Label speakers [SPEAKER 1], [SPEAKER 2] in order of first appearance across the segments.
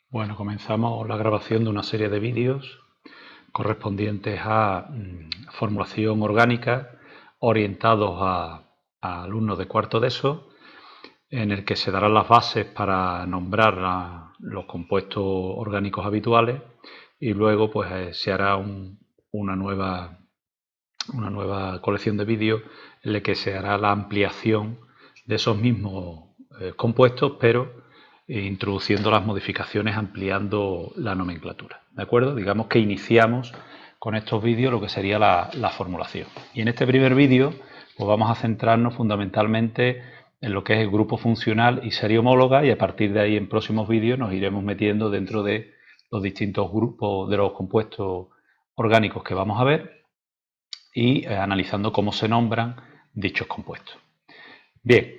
[SPEAKER 1] Bueno, comenzamos la grabación de una serie de vídeos correspondientes a formulación orgánica orientados a alumnos de cuarto de ESO, en el que se darán las bases para nombrar los compuestos orgánicos habituales y luego pues se hará una nueva colección de vídeos en la que se hará la ampliación de esos mismos compuestos, pero introduciendo las modificaciones, ampliando la nomenclatura. ¿De acuerdo? Digamos que iniciamos con estos vídeos lo que sería la formulación. Y en este primer vídeo pues vamos a centrarnos fundamentalmente en lo que es el grupo funcional y serie homóloga, y a partir de ahí en próximos vídeos nos iremos metiendo dentro de los distintos grupos de los compuestos orgánicos que vamos a ver y analizando cómo se nombran dichos compuestos. Bien,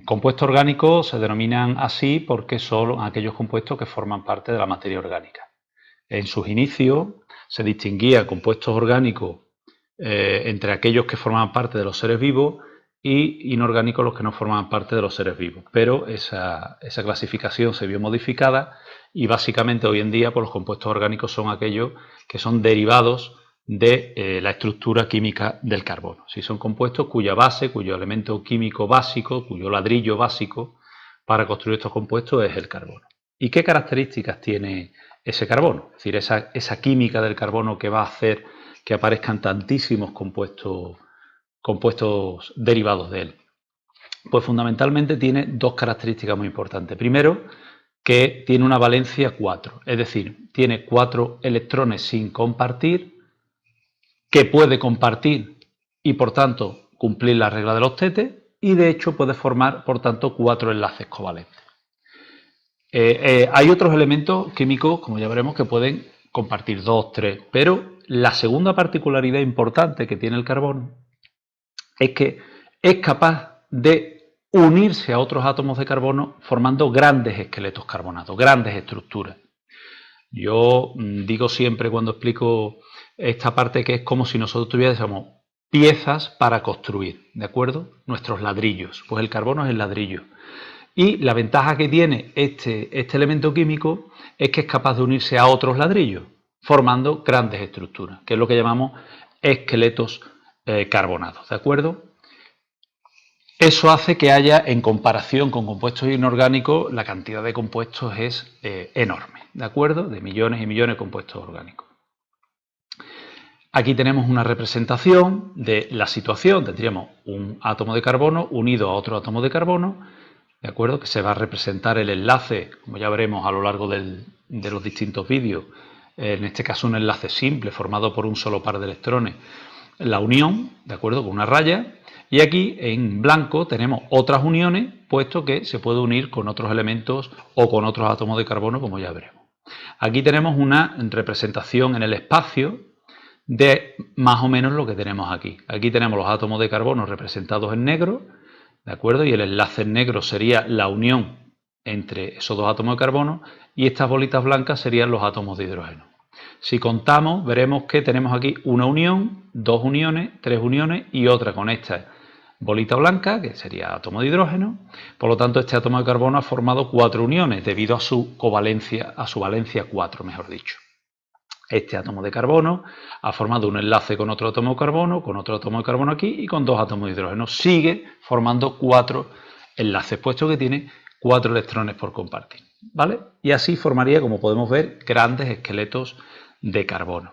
[SPEAKER 1] compuestos orgánicos se denominan así porque son aquellos compuestos que forman parte de la materia orgánica. En sus inicios se distinguía compuestos orgánicos entre aquellos que forman parte de los seres vivos y inorgánicos los que no forman parte de los seres vivos. Pero esa clasificación se vio modificada y básicamente hoy en día pues, los compuestos orgánicos son aquellos que son derivados de la estructura química del carbono. Si son compuestos cuya base, cuyo elemento químico básico, cuyo ladrillo básico para construir estos compuestos es el carbono. ¿Y qué características tiene ese carbono? Es decir, esa química del carbono que va a hacer que aparezcan tantísimos compuestos derivados de él. Pues fundamentalmente tiene dos características muy importantes. Primero, que tiene una valencia 4, es decir, tiene 4 electrones sin compartir, que puede compartir y por tanto cumplir la regla de los tetes, y de hecho puede formar por tanto 4 enlaces covalentes. Hay otros elementos químicos, como ya veremos, que pueden compartir 2, 3, pero la segunda particularidad importante que tiene el carbono es que es capaz de unirse a otros átomos de carbono formando grandes esqueletos carbonatos, grandes estructuras. Yo digo siempre cuando explico esta parte que es como si nosotros tuviésemos piezas para construir, ¿de acuerdo? Nuestros ladrillos, pues el carbono es el ladrillo. Y la ventaja que tiene este elemento químico es que es capaz de unirse a otros ladrillos, formando grandes estructuras, que es lo que llamamos esqueletos carbonados, ¿de acuerdo? Eso hace que haya, en comparación con compuestos inorgánicos, la cantidad de compuestos es enorme, ¿de acuerdo? De millones y millones de compuestos orgánicos. Aquí tenemos una representación de la situación. Tendríamos un átomo de carbono unido a otro átomo de carbono, ¿de acuerdo? Que se va a representar el enlace, como ya veremos a lo largo de los distintos vídeos, en este caso un enlace simple formado por un solo par de electrones, la unión, ¿de acuerdo? Con una raya. Y aquí en blanco tenemos otras uniones, puesto que se puede unir con otros elementos o con otros átomos de carbono, como ya veremos. Aquí tenemos una representación en el espacio de más o menos lo que tenemos aquí. Aquí tenemos los átomos de carbono representados en negro, ¿de acuerdo? Y el enlace en negro sería la unión entre esos dos átomos de carbono y estas bolitas blancas serían los átomos de hidrógeno. Si contamos, veremos que tenemos aquí una unión, dos uniones, tres uniones y otra con esta bolita blanca, que sería átomo de hidrógeno. Por lo tanto, este átomo de carbono ha formado 4 uniones debido a su covalencia, a su valencia 4, mejor dicho. Este átomo de carbono ha formado un enlace con otro átomo de carbono, con otro átomo de carbono aquí y con 2 átomos de hidrógeno. Sigue formando 4 enlaces, puesto que tiene 4 electrones por compartir, ¿vale? Y así formaría, como podemos ver, grandes esqueletos de carbono.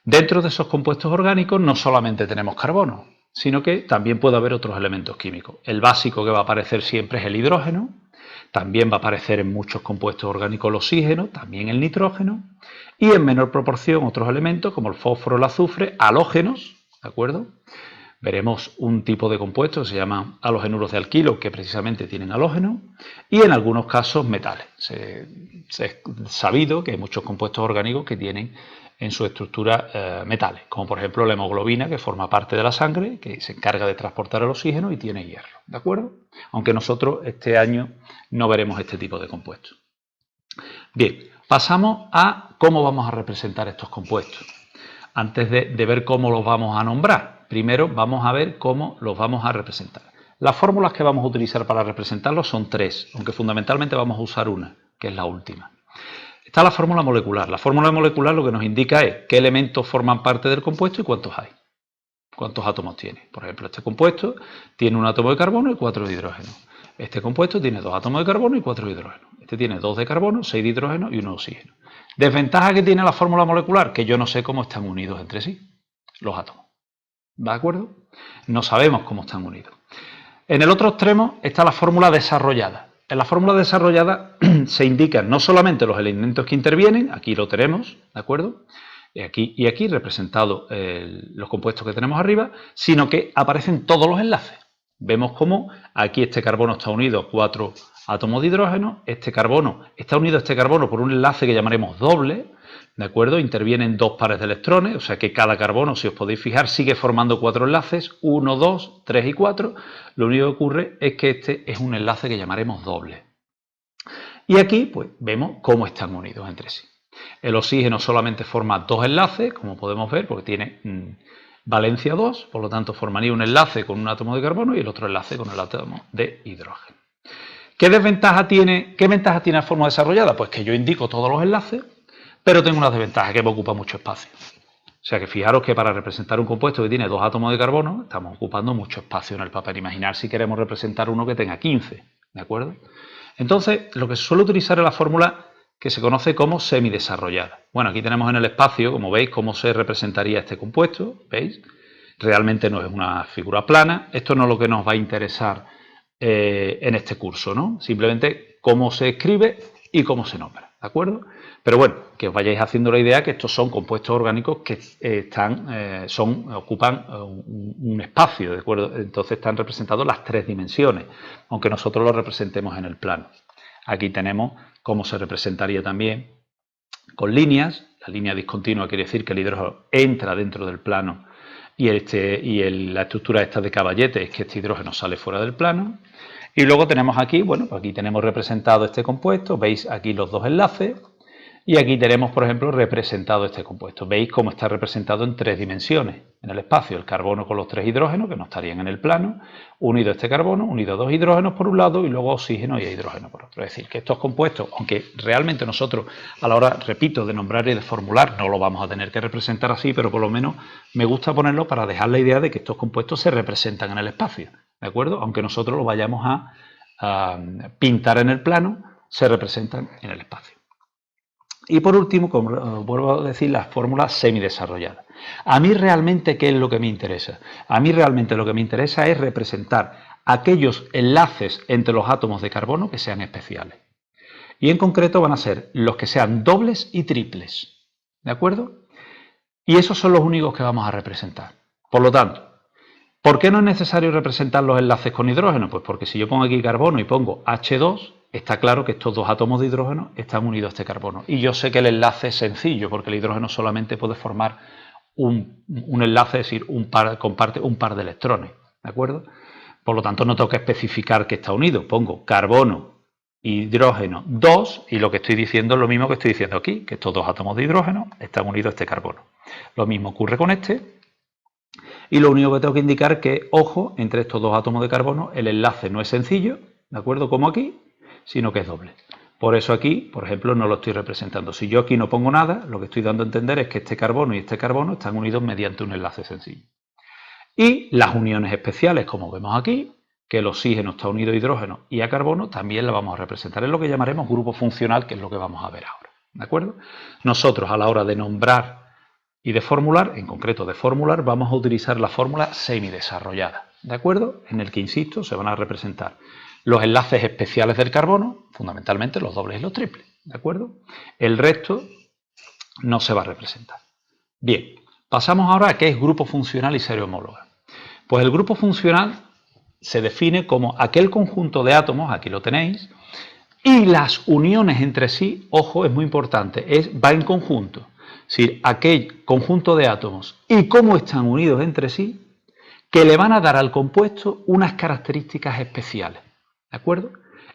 [SPEAKER 1] Dentro de esos compuestos orgánicos no solamente tenemos carbono, sino que también puede haber otros elementos químicos. El básico que va a aparecer siempre es el hidrógeno, también va a aparecer en muchos compuestos orgánicos el oxígeno, también el nitrógeno, y en menor proporción otros elementos como el fósforo, el azufre, halógenos, ¿de acuerdo? Veremos un tipo de compuestos que se llaman halogenuros de alquilo, que precisamente tienen halógeno, y en algunos casos metales. Se es sabido que hay muchos compuestos orgánicos que tienen en su estructura metales, como por ejemplo la hemoglobina, que forma parte de la sangre, que se encarga de transportar el oxígeno y tiene hierro, ¿de acuerdo? Aunque nosotros este año no veremos este tipo de compuestos. Bien, pasamos a cómo vamos a representar estos compuestos. Antes de ver cómo los vamos a nombrar, primero vamos a ver cómo los vamos a representar. Las fórmulas que vamos a utilizar para representarlos son 3, aunque fundamentalmente vamos a usar una, que es la última. Está la fórmula molecular. La fórmula molecular lo que nos indica es qué elementos forman parte del compuesto y cuántos hay. Cuántos átomos tiene. Por ejemplo, este compuesto tiene un átomo de carbono y 4 de hidrógeno. Este compuesto tiene 2 átomos de carbono y 4 de hidrógeno. Este tiene 2 de carbono, 6 de hidrógeno y 1 de oxígeno. Desventaja que tiene la fórmula molecular, que yo no sé cómo están unidos entre sí los átomos. ¿De acuerdo? No sabemos cómo están unidos. En el otro extremo está la fórmula desarrollada. En la fórmula desarrollada se indican no solamente los elementos que intervienen, aquí lo tenemos, ¿de acuerdo? Y aquí representados los compuestos que tenemos arriba, sino que aparecen todos los enlaces. Vemos cómo aquí este carbono está unido a 4 átomos de hidrógeno, este carbono está unido a este carbono por un enlace que llamaremos doble, ¿de acuerdo? Intervienen 2 pares de electrones, o sea que cada carbono, si os podéis fijar, sigue formando 4 enlaces, 1, 2, 3 y 4. Lo único que ocurre es que este es un enlace que llamaremos doble. Y aquí, pues, vemos cómo están unidos entre sí. El oxígeno solamente forma 2 enlaces, como podemos ver, porque tiene valencia 2, por lo tanto formaría un enlace con un átomo de carbono y el otro enlace con el átomo de hidrógeno. ¿Qué ventaja tiene la fórmula desarrollada? Pues que yo indico todos los enlaces, pero tengo una desventaja, que me ocupa mucho espacio. O sea que fijaros que para representar un compuesto que tiene 2 átomos de carbono, estamos ocupando mucho espacio en el papel. Imaginar si queremos representar uno que tenga 15, ¿de acuerdo? Entonces, lo que se suele utilizar es la fórmula que se conoce como semidesarrollada. Bueno, aquí tenemos en el espacio, como veis, cómo se representaría este compuesto, ¿veis? Realmente no es una figura plana. Esto no es lo que nos va a interesar en este curso, ¿no? Simplemente cómo se escribe y cómo se nombra, ¿de acuerdo? Pero bueno, que os vayáis haciendo la idea que estos son compuestos orgánicos que ocupan un espacio, ¿de acuerdo? Entonces están representados las 3 dimensiones, aunque nosotros lo representemos en el plano. Aquí tenemos cómo se representaría también con líneas. La línea discontinua quiere decir que el hidrógeno entra dentro del plano y la estructura esta de caballete es que este hidrógeno sale fuera del plano. Y luego tenemos aquí, bueno, pues aquí tenemos representado este compuesto, veis aquí los 2 enlaces y aquí tenemos, por ejemplo, representado este compuesto. Veis cómo está representado en 3 dimensiones en el espacio, el carbono con los 3 hidrógenos que no estarían en el plano, unido a este carbono, unido a 2 hidrógenos por un lado y luego oxígeno y hidrógeno por otro. Es decir, que estos compuestos, aunque realmente nosotros a la hora, repito, de nombrar y de formular, no lo vamos a tener que representar así, pero por lo menos me gusta ponerlo para dejar la idea de que estos compuestos se representan en el espacio, ¿de acuerdo? Aunque nosotros lo vayamos a pintar en el plano, se representan en el espacio. Y por último, como vuelvo a decir, las fórmulas semidesarrolladas. A mí realmente, ¿qué es lo que me interesa? A mí realmente lo que me interesa es representar aquellos enlaces entre los átomos de carbono que sean especiales. Y en concreto van a ser los que sean dobles y triples. ¿De acuerdo? Y esos son los únicos que vamos a representar. Por lo tanto, ¿por qué no es necesario representar los enlaces con hidrógeno? Pues porque si yo pongo aquí carbono y pongo H2, está claro que estos 2 átomos de hidrógeno están unidos a este carbono. Y yo sé que el enlace es sencillo, porque el hidrógeno solamente puede formar un enlace, es decir, comparte un par de electrones, ¿de acuerdo? Por lo tanto, no tengo que especificar que está unido. Pongo carbono, hidrógeno, 2, y lo que estoy diciendo es lo mismo que estoy diciendo aquí, que estos 2 átomos de hidrógeno están unidos a este carbono. Lo mismo ocurre con este. Y lo único que tengo que indicar es que, ojo, entre estos 2 átomos de carbono el enlace no es sencillo, ¿de acuerdo? Como aquí, sino que es doble. Por eso aquí, por ejemplo, no lo estoy representando. Si yo aquí no pongo nada, lo que estoy dando a entender es que este carbono y este carbono están unidos mediante un enlace sencillo. Y las uniones especiales, como vemos aquí, que el oxígeno está unido a hidrógeno y a carbono, también la vamos a representar. Es lo que llamaremos grupo funcional, que es lo que vamos a ver ahora. ¿De acuerdo? Nosotros, a la hora de nombrar y de formular, en concreto de formular, vamos a utilizar la fórmula semidesarrollada, ¿de acuerdo? En el que, insisto, se van a representar los enlaces especiales del carbono, fundamentalmente los dobles y los triples, ¿de acuerdo? El resto no se va a representar. Bien, pasamos ahora a qué es grupo funcional y serie homóloga. Pues el grupo funcional se define como aquel conjunto de átomos, aquí lo tenéis, y las uniones entre sí, ojo, es muy importante, va en conjunto. Es decir, aquel conjunto de átomos y cómo están unidos entre sí, que le van a dar al compuesto unas características especiales, ¿de acuerdo?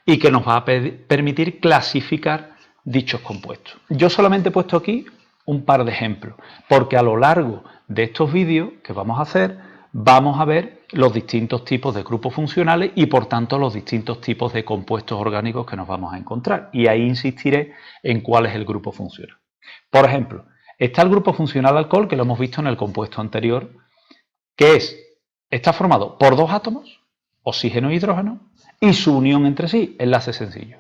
[SPEAKER 1] Y que nos va a permitir clasificar dichos compuestos. Yo solamente he puesto aquí un par de ejemplos, porque a lo largo de estos vídeos que vamos a hacer, vamos a ver los distintos tipos de grupos funcionales y por tanto los distintos tipos de compuestos orgánicos que nos vamos a encontrar. Y ahí insistiré en cuál es el grupo funcional. Por ejemplo, está el grupo funcional alcohol, que lo hemos visto en el compuesto anterior, que está formado por dos átomos, oxígeno e hidrógeno, y su unión entre sí, enlace sencillo.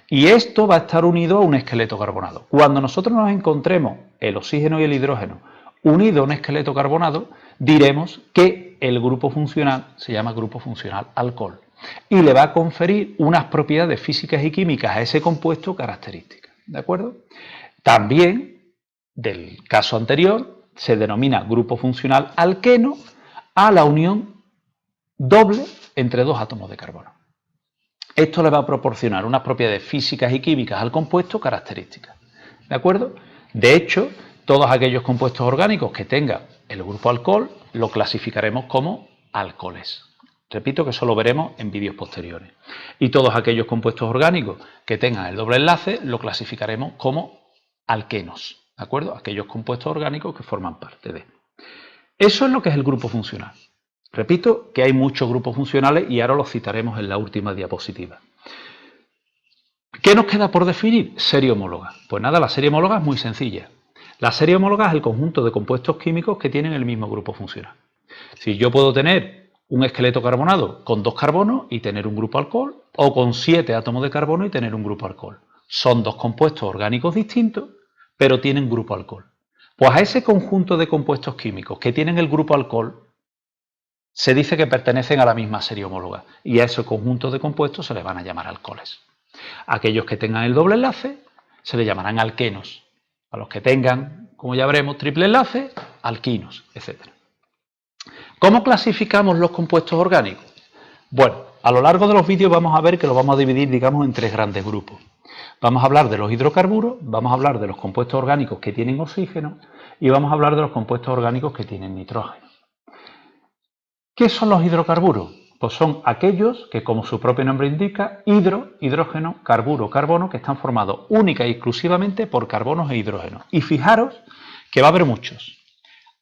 [SPEAKER 1] Y esto va a estar unido a un esqueleto carbonado. Cuando nosotros nos encontremos el oxígeno y el hidrógeno unidos a un esqueleto carbonado, diremos que el grupo funcional se llama grupo funcional alcohol y le va a conferir unas propiedades físicas y químicas a ese compuesto características. ¿De acuerdo? También, del caso anterior, se denomina grupo funcional alqueno a la unión doble entre dos átomos de carbono. Esto le va a proporcionar unas propiedades físicas y químicas al compuesto características. ¿De acuerdo? De hecho, todos aquellos compuestos orgánicos que tengan el grupo alcohol lo clasificaremos como alcoholes. Repito que eso lo veremos en vídeos posteriores. Y todos aquellos compuestos orgánicos que tengan el doble enlace lo clasificaremos como alquenos. ¿De acuerdo? Aquellos compuestos orgánicos que forman parte de. Eso es lo que es el grupo funcional. Repito que hay muchos grupos funcionales y ahora los citaremos en la última diapositiva. ¿Qué nos queda por definir? Serie homóloga. Pues nada, la serie homóloga es muy sencilla. La serie homóloga es el conjunto de compuestos químicos que tienen el mismo grupo funcional. Si yo puedo tener un esqueleto carbonado con 2 carbonos y tener un grupo alcohol, o con 7 átomos de carbono y tener un grupo alcohol. Son dos compuestos orgánicos distintos, pero tienen grupo alcohol. Pues a ese conjunto de compuestos químicos que tienen el grupo alcohol se dice que pertenecen a la misma serie homóloga y a ese conjunto de compuestos se les van a llamar alcoholes. Aquellos que tengan el doble enlace se les llamarán alquenos. A los que tengan, como ya veremos, triple enlace, alquinos, etc. ¿Cómo clasificamos los compuestos orgánicos? Bueno, a lo largo de los vídeos vamos a ver que lo vamos a dividir, digamos, en 3 grandes grupos. Vamos a hablar de los hidrocarburos, vamos a hablar de los compuestos orgánicos que tienen oxígeno y vamos a hablar de los compuestos orgánicos que tienen nitrógeno. ¿Qué son los hidrocarburos? Pues son aquellos que, como su propio nombre indica, hidrógeno, carburo, carbono, que están formados única y exclusivamente por carbonos e hidrógenos. Y fijaros que va a haber muchos.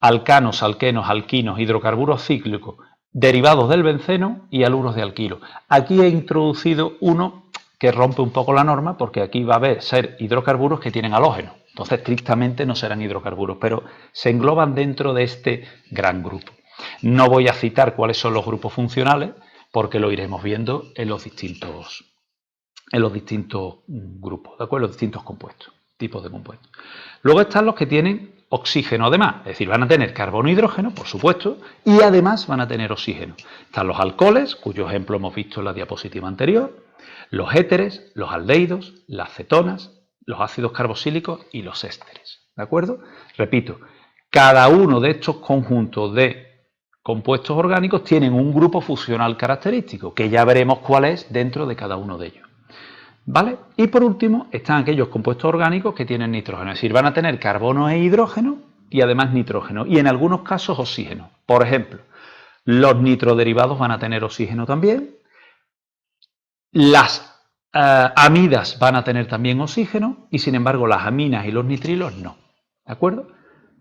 [SPEAKER 1] Alcanos, alquenos, alquinos, hidrocarburos cíclicos, derivados del benceno y haluros de alquilo. Aquí he introducido uno que rompe un poco la norma porque aquí va a ser hidrocarburos que tienen halógeno. Entonces, estrictamente no serán hidrocarburos, pero se engloban dentro de este gran grupo. No voy a citar cuáles son los grupos funcionales porque lo iremos viendo en los distintos grupos, ¿de acuerdo? Los distintos compuestos, tipos de compuestos. Luego están los que tienen oxígeno además, es decir, van a tener carbono e hidrógeno, por supuesto, y además van a tener oxígeno. Están los alcoholes, cuyo ejemplo hemos visto en la diapositiva anterior, los éteres, los aldehídos, las cetonas, los ácidos carboxílicos y los ésteres, ¿de acuerdo? Repito, cada uno de estos conjuntos de compuestos orgánicos tienen un grupo funcional característico, que ya veremos cuál es dentro de cada uno de ellos. ¿Vale? Y por último están aquellos compuestos orgánicos que tienen nitrógeno, es decir, van a tener carbono e hidrógeno y además nitrógeno, y en algunos casos oxígeno. Por ejemplo, los nitroderivados van a tener oxígeno también, las amidas van a tener también oxígeno, y sin embargo las aminas y los nitrilos no. ¿De acuerdo?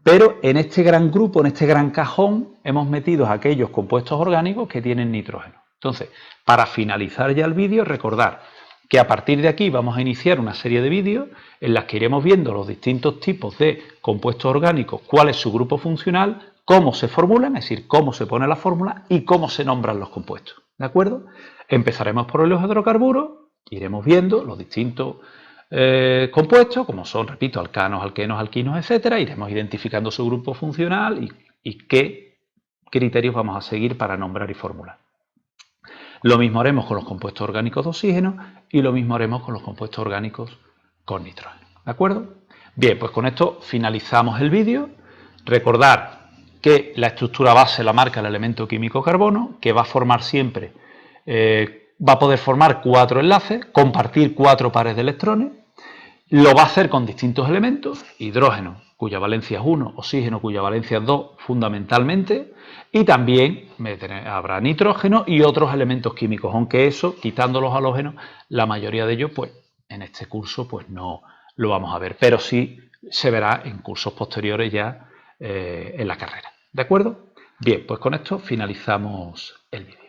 [SPEAKER 1] Pero en este gran grupo, en este gran cajón, hemos metido aquellos compuestos orgánicos que tienen nitrógeno. Entonces, para finalizar ya el vídeo, recordar que a partir de aquí vamos a iniciar una serie de vídeos en las que iremos viendo los distintos tipos de compuestos orgánicos, cuál es su grupo funcional, cómo se formulan, es decir, cómo se pone la fórmula y cómo se nombran los compuestos. ¿De acuerdo? Empezaremos por los hidrocarburos, iremos viendo los distintos compuestos, como son, repito, alcanos, alquenos, alquinos, etcétera. Iremos identificando su grupo funcional y qué criterios vamos a seguir para nombrar y formular. Lo mismo haremos con los compuestos orgánicos de oxígeno y lo mismo haremos con los compuestos orgánicos con nitrógeno. ¿De acuerdo? Bien, pues con esto finalizamos el vídeo. Recordar que la estructura base la marca el elemento químico carbono, que va a formar siempre, va a poder formar 4 enlaces, compartir 4 pares de electrones. Lo va a hacer con distintos elementos, hidrógeno, cuya valencia es 1, oxígeno, cuya valencia es 2, fundamentalmente, y también habrá nitrógeno y otros elementos químicos, aunque eso, quitando los halógenos, la mayoría de ellos, pues, en este curso, pues no lo vamos a ver, pero sí se verá en cursos posteriores ya en la carrera, ¿de acuerdo? Bien, pues con esto finalizamos el vídeo.